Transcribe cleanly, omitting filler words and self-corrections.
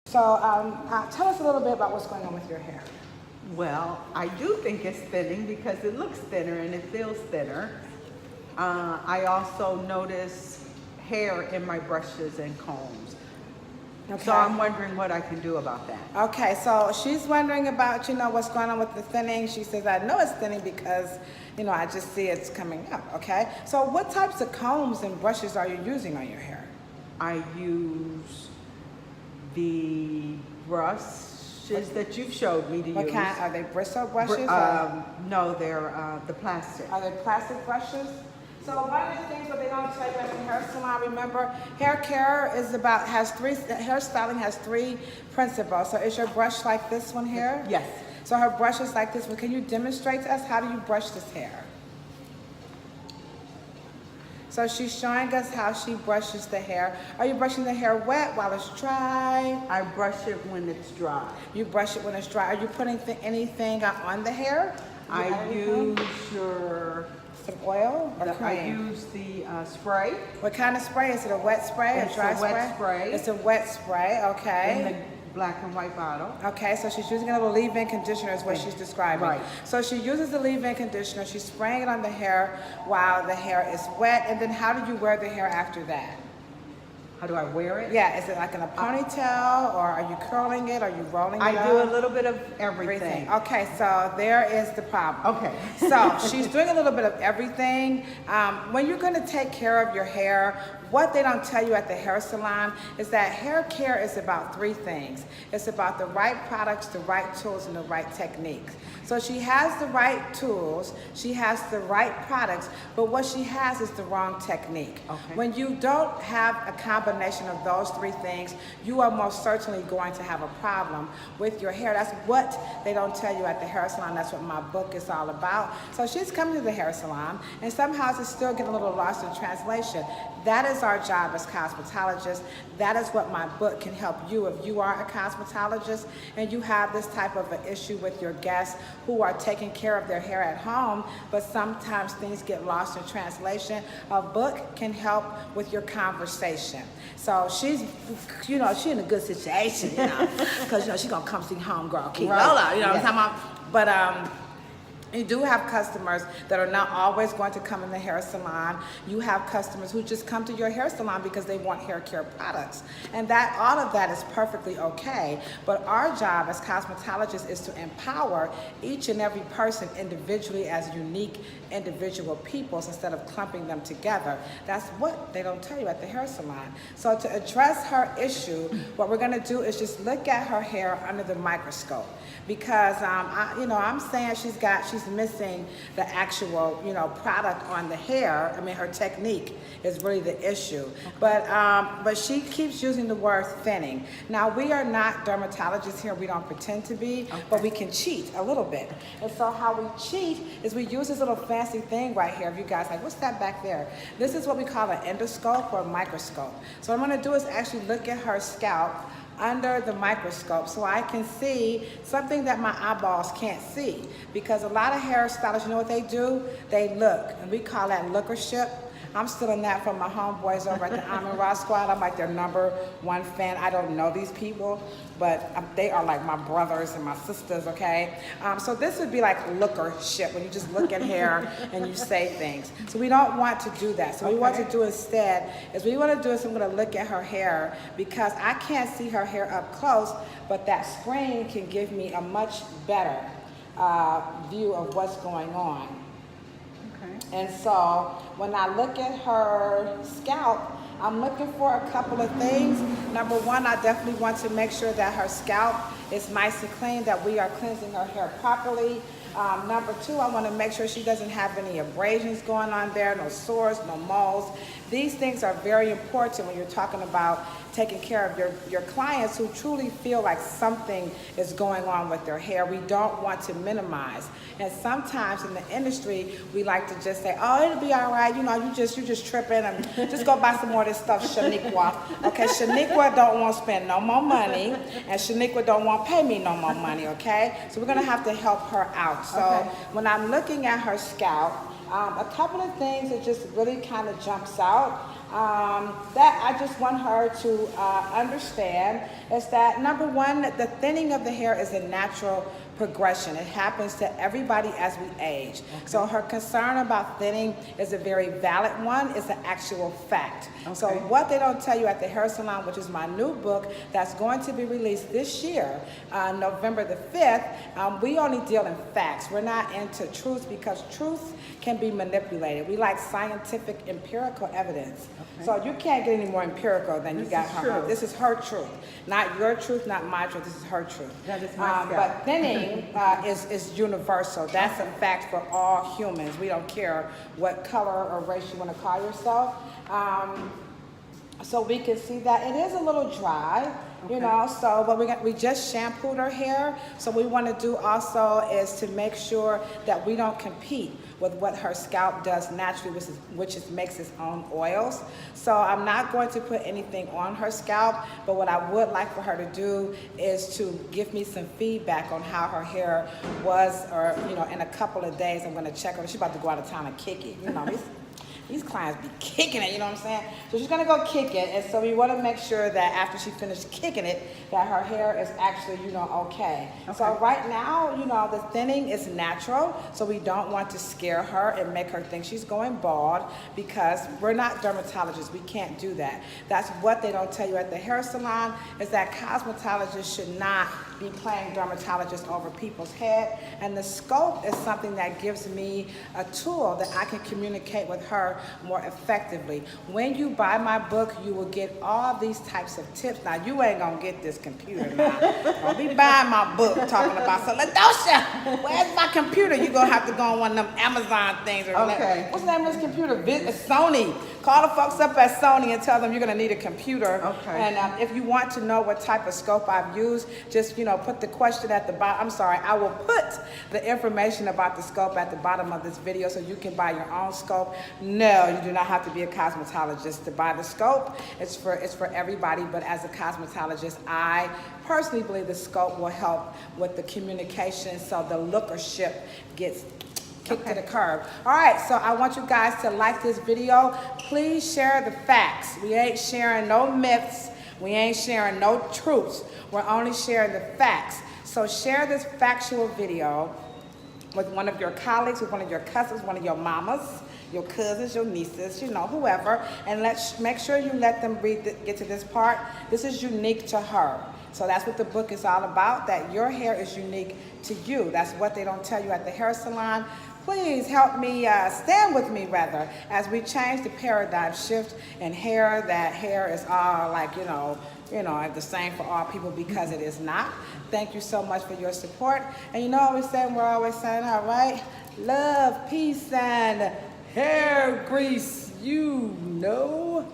So tell us a little bit about what's going on with your hair. Well, I do think it's thinning because it looks thinner and it feels thinner. I also notice hair in my brushes and combs. Okay. So I'm wondering what I can do about that. Okay, so she's wondering about, what's going on with the thinning. She says, I know it's thinning because, I just see it's coming up, okay? So what types of combs and brushes are you using on your hair? I use the brushes that you've showed me to What use. kind? Are they bristle brushes? No, they're the plastic. Are they plastic brushes? So one of the things that they don't tell you at the hair salon, remember, hair care hairstyling has three principles. So is your brush like this one here? Yes. So her brush is like this one. Can you demonstrate to us how do you brush this hair? So she's showing us how she brushes the hair. Are you brushing the hair wet while it's dry? I brush it when it's dry. You brush it when it's dry. Are you putting anything on the hair? I use some oil or cream? I use the spray. What kind of spray? Is it a wet spray, It's a dry a wet spray. It's a wet spray, okay. In the black and white bottle. Okay, so she's using a little leave-in conditioner is what she's describing. Right. So she uses the leave-in conditioner, she's spraying it on the hair while the hair is wet, and then how do you wear the hair after that? How do I wear it? Yeah, is it like in a ponytail, or are you curling it, are you rolling it I up? do a little bit of everything. Okay, so there is the problem. Okay. So she's doing a little bit of everything. When you're going to take care of your hair, what they don't tell you at the hair salon is that hair care is about three things. It's about the right products, the right tools, and the right techniques. So she has the right tools, she has the right products, but what she has is the wrong technique. Okay. When you don't have a combination of those three things, you are most certainly going to have a problem with your hair. That's what they don't tell you at the hair salon. That's what my book is all about. So she's coming to the hair salon, and somehow it's still getting a little lost in translation. That is our job as cosmetologists. That is what my book can help you. If you are a cosmetologist and you have this type of an issue with your guests who are taking care of their hair at home, but sometimes things get lost in translation, a book can help with your conversation. So she's, she in a good situation, because she's gonna come see homegirl Keith Lola, what I'm talking about? But you do have customers that are not always going to come in the hair salon. You have customers who just come to your hair salon because they want hair care products. And all of that is perfectly okay. But our job as cosmetologists is to empower each and every person individually as unique individual peoples instead of clumping them together. That's what they don't tell you at the hair salon. So to address her issue, what we're gonna do is just look at her hair under the microscope. Because I'm saying she's missing the actual product on the hair. I mean, her technique is really the issue. But she keeps using the word thinning. Now, we are not dermatologists here. We don't pretend to be, but we can cheat a little bit. And so how we cheat is we use this little fancy thing right here. If you guys like, what's that back there? This is what we call an endoscope or a microscope. So what I'm gonna do is actually look at her scalp under the microscope so I can see something that my eyeballs can't see. Because a lot of hairstylists, you know what they do? They look, and we call that lookership. I'm still in that from my homeboys over at the Amin Ra Squad. I'm like their #1 fan. I don't know these people, but they are like my brothers and my sisters, okay? So this would be like lookership, when you just look at hair and you say things. So we don't want to do that. So what we want to do instead is I'm gonna look at her hair because I can't see her hair up close, but that screen can give me a much better view of what's going on. And so when I look at her scalp, I'm looking for a couple of things. Number one, I definitely want to make sure that her scalp is nice and clean, that we are cleansing her hair properly. Number two, I want to make sure she doesn't have any abrasions going on there, no sores, no moles. These things are very important when you're talking about taking care of your clients who truly feel like something is going on with their hair. We don't want to minimize. And sometimes in the industry, we like to just say, oh, it'll be all right. You just tripping, and just go buy some more of this stuff, Shaniqua. Okay, Shaniqua don't want to spend no more money, and Shaniqua don't want to pay me no more money, okay? So we're going to have to help her out. So when I'm looking at her scalp, a couple of things that just really kind of jumps out. that I just want her to understand is that, number one, the thinning of the hair is a natural progression. It happens to everybody as we age. Okay. So her concern about thinning is a very valid one. It's an actual fact. Okay. So what they don't tell you at the hair salon, which is my new book that's going to be released this year, November the 5th, we only deal in facts. We're not into truth because truth can be manipulated. We like scientific, empirical evidence. Okay. So you can't get any more empirical than you got is her. true. This is her truth. Not your truth, not my truth. This is her truth. That is my scalp. But thinning is universal. That's a fact for all humans. We don't care what color or race you want to call yourself. So we can see that it is a little dry, you Okay. know, so, but we just shampooed her hair. So what we want to do also is to make sure that we don't compete with what her scalp does naturally, which makes its own oils. So I'm not going to put anything on her scalp, but what I would like for her to do is to give me some feedback on how her hair was, or, you know, in a couple of days, I'm gonna check her. She's about to go out of town and kick it, you know. These clients be kicking it, you know what I'm saying? So she's gonna go kick it, and so we wanna make sure that after she finished kicking it, that her hair is actually, you know, okay. So right now, you know, the thinning is natural, so we don't want to scare her and make her think she's going bald, because we're not dermatologists, we can't do that. That's what they don't tell you at the hair salon, is that cosmetologists should not be playing dermatologist over people's head, and the scope is something that gives me a tool that I can communicate with her more effectively. When you buy my book, you will get all these types of tips. Now, you ain't gonna get this computer now. Don't be buying my book talking about, so Ladosha, where's my computer? You're gonna have to go on one of them Amazon things. Or Okay. what's the name of this computer? It's Sony. Call the folks up at Sony and tell them you're gonna need a computer. Okay. And if you want to know what type of scope I've used, just, you know, put the question at the bottom. I'm sorry, I will put the information about the scope at the bottom of this video so you can buy your own scope. No, you do not have to be a cosmetologist to buy the scope. It's for everybody, but as a cosmetologist, I personally believe the scope will help with the communication, so the lookership gets kicked to the curb. All right, so I want you guys to like this video. Please share the facts. We ain't sharing no myths. We ain't sharing no truths. We're only sharing the facts. So share this factual video with one of your colleagues, with one of your cousins, one of your mamas, your cousins, your nieces, you know, whoever, and let's make sure you let them get to this part. This is unique to her. So that's what the book is all about, that your hair is unique to you. That's what they don't tell you at the hair salon. Please help me, stand with me rather, as we change the paradigm shift in hair, that hair is all like, you know, the same for all people, because it is not. Thank you so much for your support. And you know what we're always saying, all right? Love, peace, and hair grease, you know.